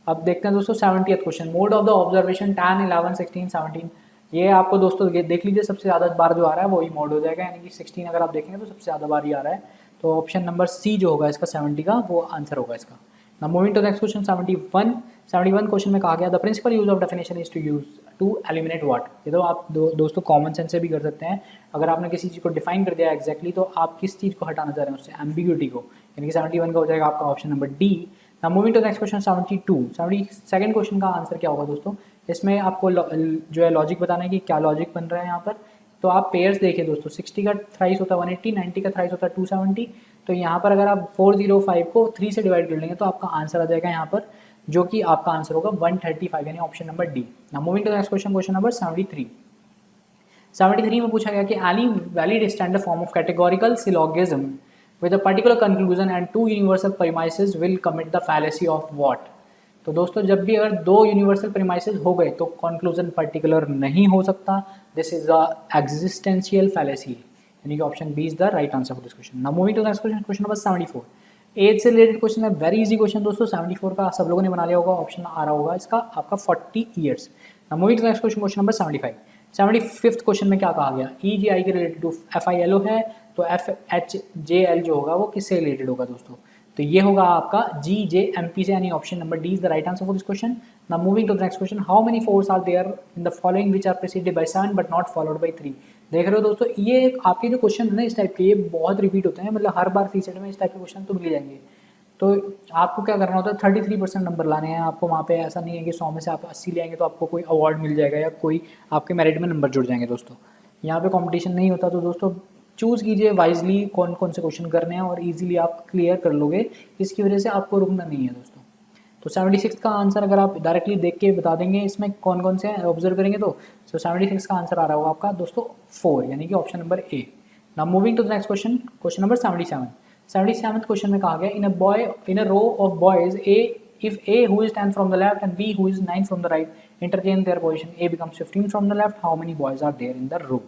अब देखते हैं दोस्तों 70th question, mode of the observation 10, 11, 16, 17। ये आपको दोस्तों देख लीजिए सबसे ज़्यादा बार जो आ रहा है वही मोड हो जाएगा, यानी कि 16 अगर आप देखेंगे तो सबसे ज़्यादा बार ही आ रहा है, तो ऑप्शन नंबर सी जो होगा इसका 70 का वो आंसर होगा इसका। Now moving to next question 71 question में कहा गया the principal use of definition is to use to eliminate what. ये तो आप दोस्तों कॉमन सेंस से भी कर सकते हैं। अगर आपने किसी चीज़ को डिफाइन कर दिया एग्जैक्टली तो आप किस चीज़ को हटाना चाह रहे हैं उससे, एम्बिग्यूटी को, यानी कि 71 का हो जाएगा आपका option number D. Now moving to next question 72 question का आंसर क्या होगा दोस्तों। इसमें आपको जो है लॉजिक बताना है कि क्या लॉजिक बन रहा है यहाँ पर। तो आप पेयर्स देखिए दोस्तों, 60 का थ्राइस होता है 180, 90 का थ्राइस होता है 270। तो यहाँ पर अगर आप 405 को 3 से डिवाइड कर लेंगे तो आपका आंसर आ जाएगा यहाँ पर, जो कि आपका आंसर होगा 135, यानी option number D. Now moving to next question, question number 73 में पूछा गया कि any valid standard form of categorical syllogism with a particular conclusion and two universal premises will commit the fallacy of what. तो दोस्तों जब भी अगर दो यूनिवर्सल प्रीमाइसेस हो गए तो कंक्लूजन पर्टिकुलर नहीं हो सकता। This is the existential fallacy, यानी कि option B is the right answer for this question. Now moving to next question, question number 74 age से रिलेटेड क्वेश्चन है। वेरी इजी क्वेश्चन दोस्तों, 74 का सब लोगों ने बना लिया होगा। ऑप्शन आ रहा होगा इसका आपका 40 years. Now moving to next question, question number 75 question में क्या कहा गया, ई जी आई के रिलेटेड टू FILO है तो FHJL जो होगा वो किससे रिलेटेड होगा दोस्तों। तो ये होगा आपका GJMP से, यानी option number D is the right answer for this question. Now moving to the next question, how many fours are there in the following which are preceded by 7 but not followed by 3। देख रहे हो दोस्तों, ये आपके जो question है ना इस टाइप के, ये बहुत रिपीट होते हैं, मतलब हर बार सीसेट में इस टाइप के क्वेश्चन तो मिल जाएंगे। तो आपको क्या करना होता है, 33% नंबर लाने हैं आपको वहाँ पे। ऐसा नहीं है कि 100 में से आप 80 ले आएंगे तो आपको कोई अवार्ड मिल जाएगा या कोई आपके मेरिट में नंबर जुड़ जाएंगे दोस्तों। यहाँ पे कंपटीशन नहीं होता। तो दोस्तों चूज़ कीजिए वाइजली कौन कौन से क्वेश्चन करने हैं और इजीली आप क्लियर कर लोगे, इसकी वजह से आपको रुकना नहीं है दोस्तों। तो 76 का आंसर अगर आप डायरेक्टली देख के बता देंगे इसमें कौन कौन से ऑब्जर्व करेंगे तो 76 का आंसर आ रहा होगा आपका दोस्तों 4, यानी कि option number A. Now moving to the next question, question number 77 question में कहा गया in a row of boys A if A who is 10 from the left and B who is 9 from the right interchange their position, A becomes 15 from the left, how many boys are there in the row।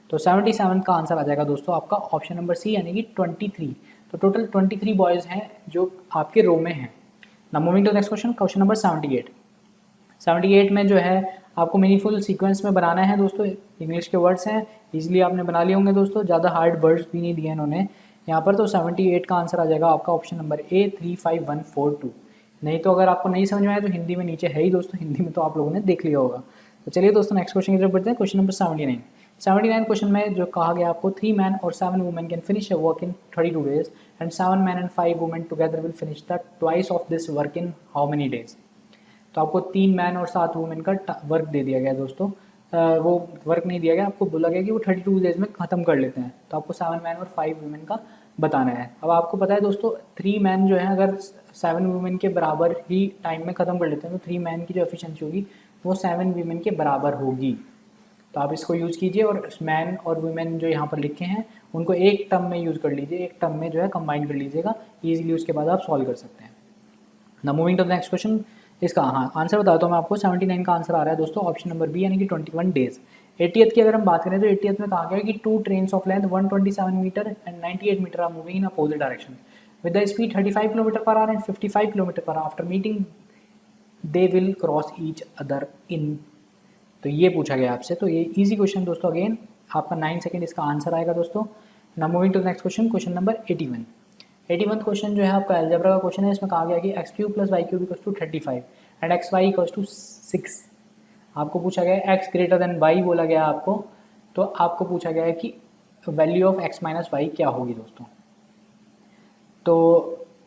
तो 77 का answer आ जाएगा दोस्तों आपका option number C, यानी कि 23। तो total 23 boys हैं जो आपके रो में हैं। Now moving to next question, question number 78 में जो है आपको मीनिंगफुल सीक्वेंस में बनाना है दोस्तों। इंग्लिश के वर्ड्स हैं, इजीली आपने बना लिए होंगे दोस्तों, ज़्यादा हार्ड वर्ड्स भी नहीं दिए इन्होंने यहाँ पर। तो 78 का आंसर आ जाएगा आपका ऑप्शन नंबर ए 35142। नहीं तो अगर आपको नहीं समझ में आया तो हिंदी में नीचे है ही दोस्तों, हिंदी में तो आप लोगों ने देख लिया होगा। तो चलिए दोस्तों नेक्स्ट क्वेश्चन की तरफ बढ़ते हैं। क्वेश्चन नंबर 79 क्वेश्चन में जो कहा गया आपको 3 मैन और 7 women can finish a work in 32 days and 7 man and 5 women together will finish the twice of this work in how many days. तो आपको 3 मैन और 7 वुमेन का वर्क दे दिया गया दोस्तों। वो वर्क नहीं दिया गया, आपको बोला गया कि वो 32 डेज में ख़त्म कर लेते हैं। तो आपको 7 मैन और 5 वुमेन का बताना है। अब आपको पता है दोस्तों 3 मैन जो है अगर 7 वुमेन के बराबर ही टाइम में ख़त्म कर लेते हैं तो 3 मैन की जो एफिशिएंसी होगी वो 7 वुमेन के बराबर होगी। तो आप इसको यूज़ कीजिए और मैन और वुमेन जो यहाँ पर लिखे हैं उनको एक टर्म में यूज़ कर लीजिए, एक टर्म में जो है कंबाइन कर लीजिएगा ईजिली, उसके बाद आप सॉल्व कर सकते हैं। Now moving to the next question, इसका आंसर बताता हूँ मैं आपको। 79 का आंसर आ रहा है दोस्तों ऑप्शन नंबर बी, यानी कि 21 डेज। 80th की अगर हम बात करें तो 80th में कहा गया है कि 2 trains of length 127 metre and 98 metre are moving in opposite direction with the speed 35 kilometre per hour and 55 kilometre per hour. After meeting they will cross each other in. तो ये पूछा गया आपसे। तो ये इजी क्वेश्चन दोस्तों, again आपका 9 second इसका आंसर आएगा दोस्तों। Now moving to the next question, question number 81 question जो है आपका अलजेब्रा का क्वेश्चन है। इसमें कहा गया कि x³ + y³ = 35 एंड xy = 6। आपको पूछा गया है x ग्रेटर देन y बोला गया आपको, तो आपको पूछा गया है कि वैल्यू ऑफ x - y क्या होगी दोस्तों। तो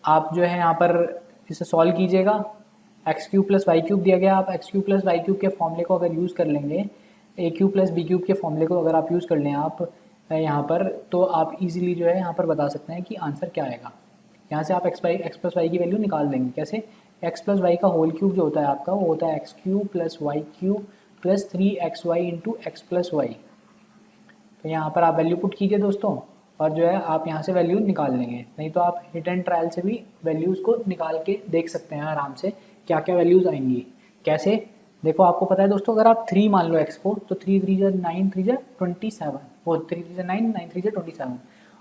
आप जो है यहाँ पर इसे सॉल्व कीजिएगा। x³ + y³ दिया गया, आप x³ + y³ के फॉर्मूले को अगर यूज़ कर लेंगे, a³ + b³ के फॉर्मूले को अगर आप यूज़ कर लें आप यहाँ पर, तो आप इजीली जो है यहाँ पर बता सकते हैं कि आंसर क्या आएगा। यहाँ से आप x + y की वैल्यू निकाल देंगे। कैसे, x + y का होल क्यूब जो होता है आपका वो होता है x³ + y³ + 3xy × x + y। तो यहाँ पर आप वैल्यू पुट कीजिए दोस्तों और जो है आप यहाँ से वैल्यू निकाल लेंगे। नहीं तो आप हिट एंड ट्रायल से भी वैल्यूज़ को निकाल के देख सकते हैं आराम से क्या क्या वैल्यूज़ आएंगी। कैसे, देखो आपको पता है दोस्तों, अगर आप 3 मान लो x को, तो 3 3 जा 9 3 जा 27, वो 3 3 जा 9 9 3 जा 27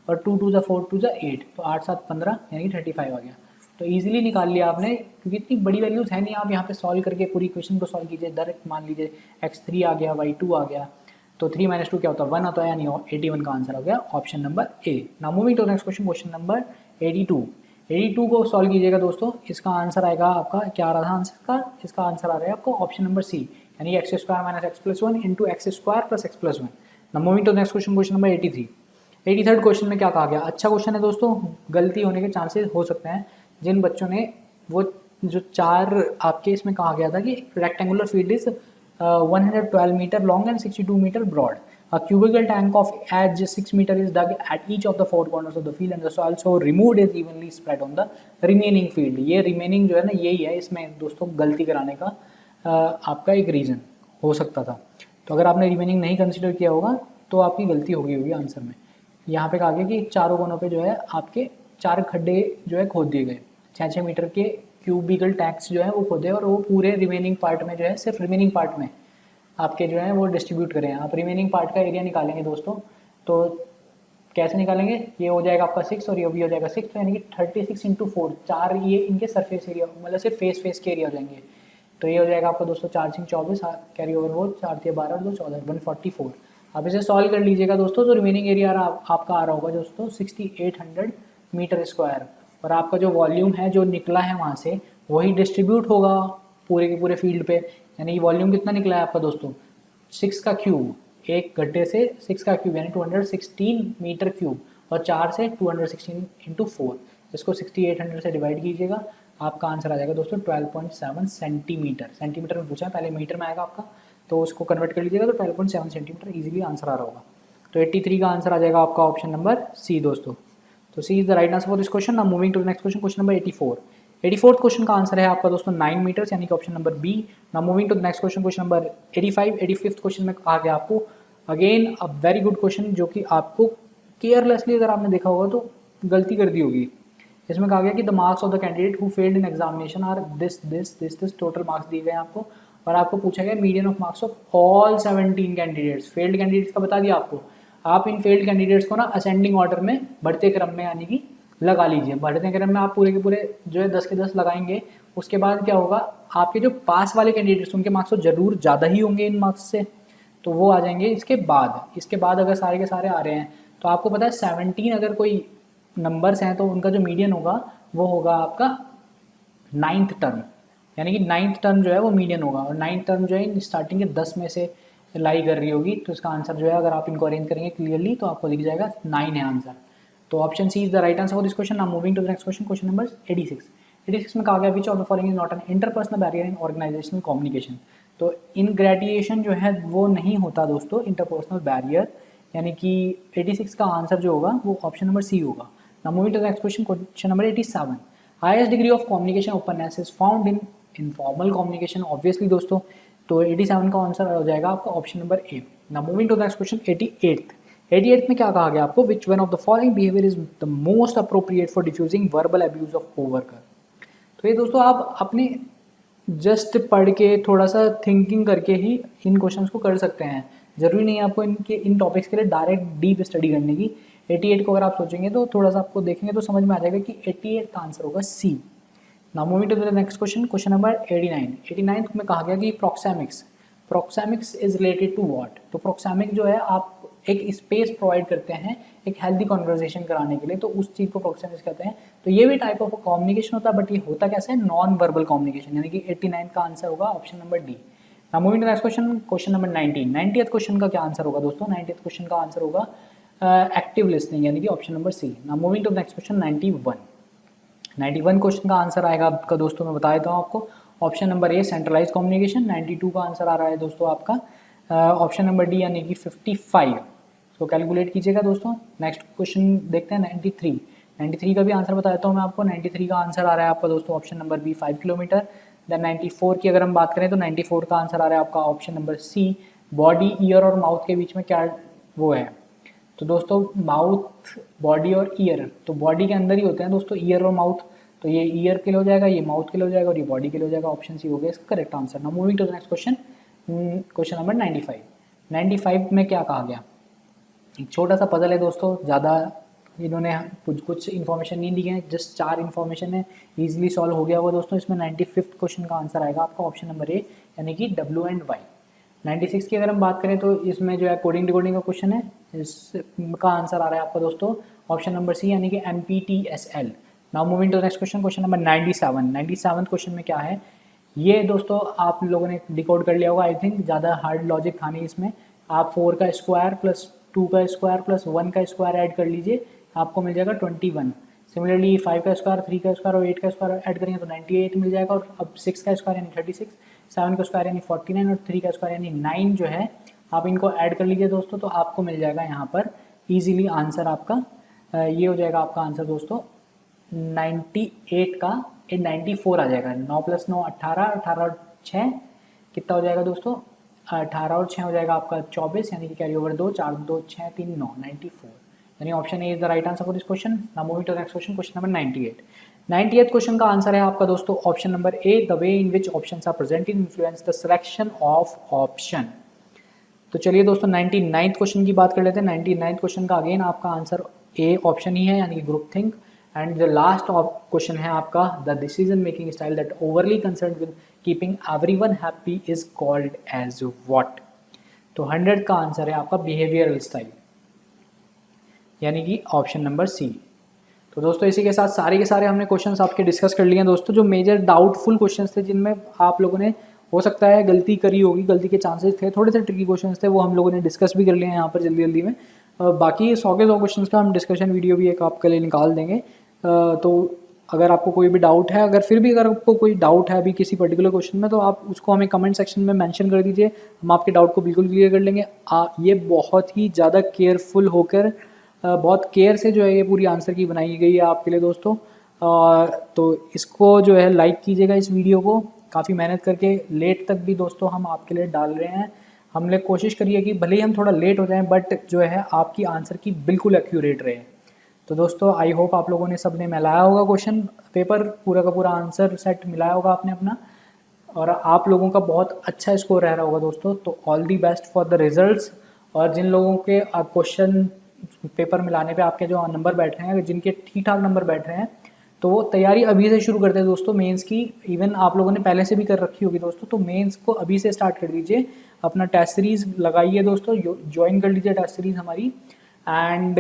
और 2 2 जा 4 2 जा 8, तो 8 7 15 यानी कि 35 आ गया। तो ईजिली निकाल लिया आपने, क्योंकि इतनी बड़ी वैल्यूज़ है नहीं। आप यहाँ पे सॉल्व करके पूरी क्वेश्चन को सॉल्व कीजिए। डायरेक्ट मान लीजिए x3 आ गया, y2 आ गया, तो 3 - 2 क्या होता है 1 होता है, यानी 81 का आंसर हो गया option number A. Now moving to next question, question number 82 82 को सॉल्व कीजिएगा दोस्तों, इसका आंसर आएगा आपका, क्या आ रहा था आंसर का, इसका आंसर आ रहा है आपको ऑप्शन नंबर सी, यानी X square minus X plus one into X square plus X plus one. Now moving to next question, question number 83। 83rd question में क्या कहा गया, अच्छा क्वेश्चन है दोस्तों, गलती होने के चांसेस हो सकते हैं जिन बच्चों ने वो जो चार आपके इसमें कहा गया था कि rectangular field is 112 metre long and 62 metre broad. A cubical tank of edge 6 meter is dug at each of the four corners of the field and the soil so removed is evenly spread on the remaining field। ये remaining जो है ना यही है इसमें दोस्तों गलती कराने का आपका एक रीज़न हो सकता था। तो अगर आपने रिमेनिंग नहीं कंसिडर किया होगा तो आपकी गलती होगी आंसर में। यहाँ पे कहा गया कि चारों कोनों पे जो है आपके चार खड्डे जो है खोद दिए गए, 6-6 मीटर के क्यूबिकल टैंक्स जो है वो खोदे और वो पूरे रिमेनिंग पार्ट में जो है सिर्फ रिमेनिंग पार्ट में आपके जो है वो डिस्ट्रीब्यूट करें। आप रिमेनिंग पार्ट का एरिया निकालेंगे दोस्तों, तो कैसे निकालेंगे, ये हो जाएगा आपका 6 और ये भी हो जाएगा 6, तो यानी कि 36 इंटू 4, चार ये इनके सरफेस एरिया मतलब सिर्फ फेस के एरिया हो जाएंगे। तो ये हो जाएगा आपका दोस्तों 4×6 = 24, कैरी ओवर वो 4×3 = 12 और 2 14, 144। आप इसे सॉल्व कर लीजिएगा दोस्तों, तो रिमेनिंग एरिया आपका आ रहा होगा दोस्तों 6800 मीटर स्क्वायर, और आपका जो वॉल्यूम है जो निकला है वहाँ से वही डिस्ट्रीब्यूट होगा पूरे के पूरे फील्ड पे। यानी वॉल्यूम कितना निकला है आपका दोस्तों 6 का क्यूब, एक गड्ढे से 6 का क्यूब यानी 216 मीटर क्यूब, और 4 से 216 इंटू 4, इसको 6800 से डिवाइड कीजिएगा, आपका आंसर आ जाएगा दोस्तों 12.7 सेंटीमीटर। सेंटीमीटर में पूछा है, पहले मीटर में आएगा आपका, तो उसको कन्वर्ट कर लीजिएगा तो 12.7 सेंटीमीटर ईजिली आंसर आ रहा होगा। तो 83 का आंसर आ जाएगा आपका ऑप्शन नंबर सी दोस्तों। तो C is the right answer for this question. Now moving to the next question, question number 84। 84th question का आंसर है आपका दोस्तों 9 मीटर्स, यानी कि option number B. Now moving to the next question, question number 85। 85th question में कहा गया आपको again a very good question, जो कि आपको केयरलेसली अगर आपने देखा होगा तो गलती कर दी होगी। इसमें कहा गया कि the marks of the candidate who failed in examination are this total marks दिए गए आपको, और आपको पूछा गया median of marks of all 17 candidates. Failed candidates का बता दिया आपको, आप इन फेल्ड कैंडिडेट्स को ना असेंडिंग ऑर्डर में बढ़ते क्रम में यानी कि लगा लीजिए। बढ़ते क्रम में आप पूरे के पूरे जो है 10 के 10 लगाएंगे, उसके बाद क्या होगा, आपके जो पास वाले कैंडिडेट्स उनके मार्क्स तो जरूर ज़्यादा ही होंगे इन मार्क्स से, तो वो आ जाएंगे इसके बाद अगर सारे के सारे आ रहे हैं तो आपको पता है 17 अगर कोई नंबर्स हैं तो उनका जो मीडियन होगा वो होगा आपका 9th टर्म, यानी कि 9th टर्म जो है वो मीडियन होगा, और 9th टर्म जो है स्टार्टिंग के 10 में से लाई कर रही होगी। तो इसका आंसर जो है अगर आप इनको अरेंज करेंगे क्लियरली तो आपको दिख जाएगा 9 है आंसर। तो option C is the right answer for this question. Now moving to the next question, question number 86। 86 में कहा गया which of the following is not an interpersonal barrier in organisational communication. तो इनग्रेडिएशन जो है वो नहीं होता दोस्तों इंटरपर्सनल बैरियर, यानी कि 86 का आंसर जो होगा वो ऑप्शन नंबर सी होगा। Now moving to the next question, question number 87। Highest degree of communication openness is found in informal communication, obviously दोस्तों। तो 87 का आंसर हो जाएगा आपका option number A. Now moving to the next question 88th में क्या कहा गया आपको, which one of the following behaviour is the most appropriate for diffusing verbal abuse of coworker. तो ये दोस्तों आप अपने जस्ट पढ़ के थोड़ा सा थिंकिंग करके ही इन क्वेश्चंस को कर सकते हैं, जरूरी नहीं है आपको इन टॉपिक्स के लिए डायरेक्ट डीप स्टडी करने की। 88 को अगर आप सोचेंगे तो थोड़ा सा आपको देखेंगे तो समझ में आ जाएगा कि 88 का आंसर होगा C. Now moving to the next question, question number 89। 89 में कहा गया कि proxemics is related to what. तो प्रोक्सेमिक जो है आप एक स्पेस प्रोवाइड करते हैं एक हेल्दी कॉन्वर्जेशन कराने के लिए, तो उस चीज़ को प्रोक्सेमिक्स कहते हैं। तो ये भी टाइप ऑफ कम्युनिकेशन होता है, बट ये होता कैसे है, नॉन वर्बल कम्युनिकेशन, यानी कि 89 का आंसर होगा option number D. Now moving to next question, question number 90। 90th question का क्या आंसर होगा दोस्तों, 90th क्वेश्चन का आंसर होगा एक्टिव लिसनिंग, यानी कि option number C. Now moving to next question 91। 91 question का आंसर आएगा आपका दोस्तों, मैं बता देता हूँ आपको, option number A centralise communication. 92 का आंसर आ रहा है दोस्तों आपका ऑप्शन नंबर डी, यानी कि 55। तो कैलकुलेट कीजिएगा दोस्तों। नेक्स्ट क्वेश्चन देखते हैं 93। 93 का भी आंसर बता देता हूँ मैं आपको। 93 का आंसर आ रहा है आपका दोस्तों option number B 5 kilometre. Then 94 की अगर हम बात करें तो 94 का आंसर आ रहा है आपका option number C, body ear और माउथ के बीच में क्या वो है। तो दोस्तों माउथ, बॉडी और ईयर, तो बॉडी के अंदर ही होते हैं दोस्तों ईयर और माउथ, तो ये ईयर के लिए हो जाएगा, ये माउथ के लिए हो जाएगा और ये बॉडी के लिए हो जाएगा। ऑप्शन सी हो गया इसका correct answer. Now moving to the next question, question number 95। 95 में क्या कहा गया, एक छोटा सा पजल है दोस्तों, ज़्यादा इन्होंने कुछ इन्फॉर्मेशन नहीं दी है, जस्ट 4 इन्फॉर्मेशन है, इजीली सॉल्व हो गया होगा दोस्तों। इसमें 95th क्वेश्चन का आंसर आएगा आपका ऑप्शन नंबर ए, यानी कि W एंड Y। 96 की अगर हम बात करें तो इसमें जो है कोडिंग डिकोडिंग का क्वेश्चन है, इसका आंसर आ रहा है आपका दोस्तों ऑप्शन नंबर सी, यानी कि MPTSL। Now moving to next question, question number 97। 97 question में क्या है, ये दोस्तों आप लोगों ने डिकोड कर लिया होगा आई थिंक, ज़्यादा हार्ड लॉजिक था नहीं इसमें। आप 4 का स्क्वायर प्लस 2 का स्क्वायर प्लस 1 का स्क्वायर ऐड कर लीजिए, आपको मिल जाएगा 21। सिमिलरली 5 का स्क्वायर, 3 का स्क्वायर और 8 का स्क्वायर ऐड करेंगे तो 98 मिल जाएगा। और अब 6 का स्क्वायर यानी 36, 7 का स्क्वायर यानी 49 और 3 का स्क्वायर यानी 9 जो है, आप इनको ऐड कर लीजिए दोस्तों, तो आपको मिल जाएगा यहाँ पर ईजिली आंसर आपका, ये हो जाएगा आपका आंसर दोस्तों 98 का 94 आ जाएगा। 9 + 9 18, 18 और 6 कितना हो जाएगा दोस्तों, 18 और 6 हो जाएगा आपका 24, यानी कि कैरी ओवर 2, 4 2 6 3 9, 94, यानी option A is the right answer for this question. Now moving to the next question, question number 98। 98th question का आंसर है आपका दोस्तों option number A, the way in which options are presented influence the selection of option. तो चलिए दोस्तों 99th question की बात कर लेते हैं। 99th क्वेश्चन का अगेन आपका आंसर ए ऑप्शन ही है, यानी कि groupthink. And the last question है आपका the decision making style that overly concerned with keeping everyone happy is called as what. तो 100 का आंसर है आपका बिहेवियरल स्टाइल, यानी कि ऑप्शन नंबर सी। तो दोस्तों इसी के साथ सारे के सारे हमने क्वेश्चंस आपके डिस्कस कर लिए हैं दोस्तों। जो मेजर डाउटफुल क्वेश्चंस थे, जिनमें आप लोगों ने हो सकता है गलती करी होगी, गलती के चांसेस थे, थोड़े से ट्रिकी क्वेश्चंस थे, वो हम लोगों ने डिस्कस भी कर लिए हैं यहाँ पर जल्दी जल्दी में। बाकी 100 के 100 क्वेश्चंस का हम डिस्कशन वीडियो भी एक आपके लिए निकाल देंगे। तो अगर आपको कोई भी डाउट है, अगर आपको कोई डाउट है अभी किसी पर्टिकुलर क्वेश्चन में, तो आप उसको हमें कमेंट सेक्शन में मेंशन कर दीजिए, हम आपके डाउट को बिल्कुल क्लियर कर लेंगे। ये बहुत ही ज़्यादा केयरफुल होकर, बहुत केयर से जो है ये पूरी आंसर की बनाई गई है आपके लिए दोस्तों। तो इसको जो है लाइक कीजिएगा इस वीडियो को, काफ़ी मेहनत करके लेट तक भी दोस्तों हम आपके लिए डाल रहे हैं। हमने कोशिश करी है कि भले ही हम थोड़ा लेट हो जाएं, बट जो है आपकी आंसर की बिल्कुल एक्यूरेट रहे। तो दोस्तों आई होप आप लोगों ने सबने मिलाया होगा क्वेश्चन पेपर, पूरा का पूरा आंसर सेट मिलाया होगा आपने अपना, और आप लोगों का बहुत अच्छा स्कोर रह रहा होगा दोस्तों। तो all the best for the results. और जिन लोगों के क्वेश्चन पेपर मिलाने पे आपके जो नंबर बैठ रहे हैं, जिनके ठीक ठाक नंबर बैठ रहे हैं, तो वो तैयारी अभी से शुरू करते हैं दोस्तों मेंस की। इवन आप लोगों ने पहले से भी कर रखी होगी दोस्तों, तो मेंस को अभी से स्टार्ट कर दीजिए, अपना टेस्ट सीरीज़ लगाइए दोस्तों, ज्वाइन कर लीजिए टेस्ट सीरीज़ हमारी। एंड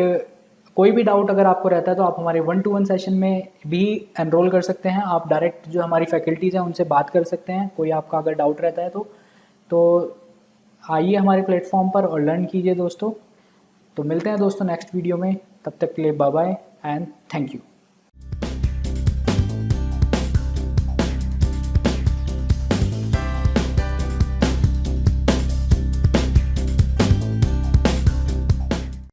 कोई भी डाउट अगर आपको रहता है तो आप हमारे 1-to-1 सेशन में भी एनरोल कर सकते हैं। आप डायरेक्ट जो हमारी फैकल्टीज़ हैं उनसे बात कर सकते हैं, कोई आपका अगर डाउट रहता है तो आइए हमारे प्लेटफॉर्म पर और लर्न कीजिए दोस्तों। तो मिलते हैं दोस्तों नेक्स्ट वीडियो में, तब तक के लिए bye bye and thank you.